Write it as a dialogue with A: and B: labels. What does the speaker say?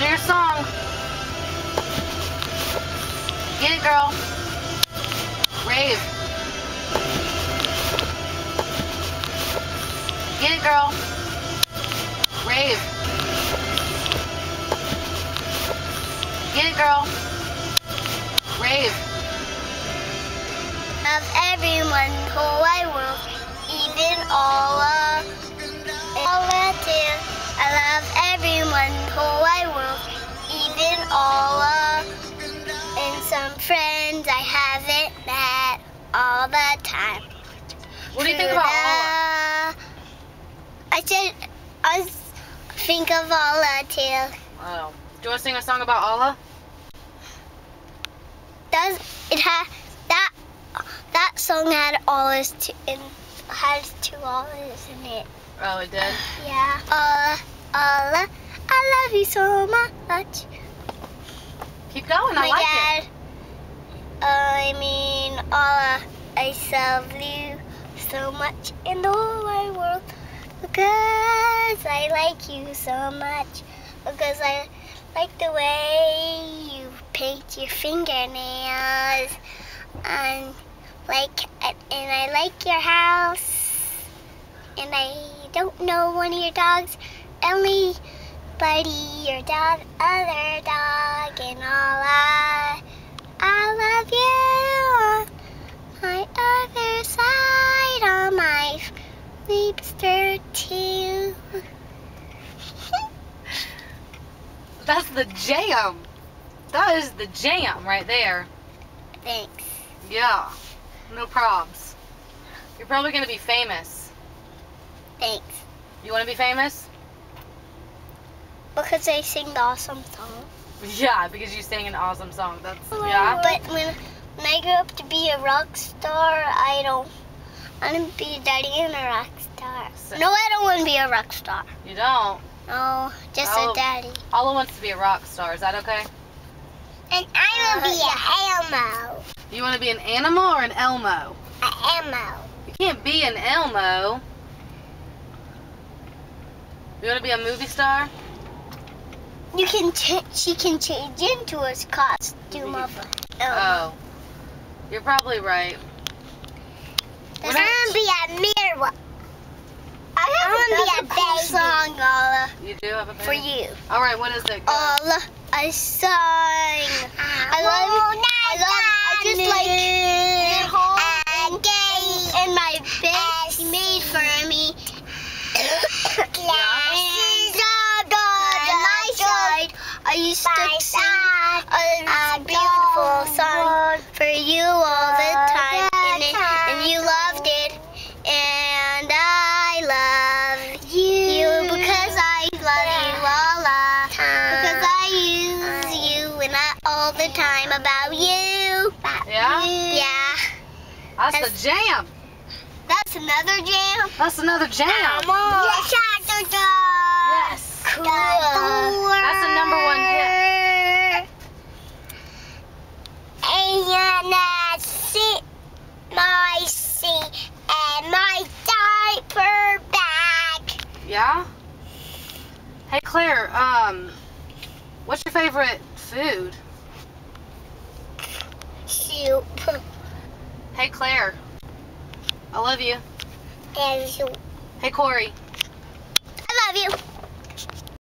A: Do your song. Get it, girl. Rave. Get it, girl. Rave. Get it, girl. Rave.
B: Of everyone whole wide world, even all that is. I love everyone whole wide world, even all and some friends I haven't met all the time.
A: What do you think about Allah?
B: I think of Allah too.
A: Oh. Do you want to sing a song about Allah?
B: Does it have that song had Allahs has two Allahs in it.
A: Oh, it did?
B: Yeah. Allah, I love you so much.
A: Keep going, I like
B: it. I mean, Allah, I love you so much in the whole wide world because I like you so much. Because I like the way you paint your fingernails and I like your house. And I don't know one of your dogs, only Buddy, your dog, other dog, and all I love you on my other side, on my sleepster too.
A: That's the jam. That is the jam right there.
B: Thanks.
A: Yeah, no probs. You're probably going to be famous.
B: Thanks.
A: You want to be famous?
B: Because I sing the awesome song.
A: Yeah, because you sang an awesome song. That's, yeah.
B: But when I grow up to be a rock star, I don't want to be a daddy and a rock star. No, I don't want to be a rock star.
A: You don't?
B: No, just a daddy.
A: Allah wants to be a rock star. Is that okay?
B: And I want to be an Elmo.
A: You want to be an animal or an Elmo?
B: An Elmo.
A: You can't be an Elmo. You want to be a movie star?
B: You can she can change into a costume of an Elmo.
A: Oh, you're probably right.
B: I want to be a mirror. I want to be a baby song, Allah.
A: You do have a baby?
B: For you.
A: All right, what is it? Go.
B: Allah, I sang. I just like your home and my bed she made for me. I used to sing a beautiful song for you all the time, and you loved it, and I love you because I love you all the time, because I use you and all the time about you.
A: Yeah?
B: Yeah.
A: That's the jam.
B: That's another jam?
A: That's another jam.
B: Yes.
A: Yes.
B: Cool.
A: That's the #1 hit.
B: And my seat and my diaper bag.
A: Yeah? Hey Claire, what's your favorite food?
B: Soup.
A: Hey Claire, I love you.
B: And soup.
A: Hey Cory.
B: I love you.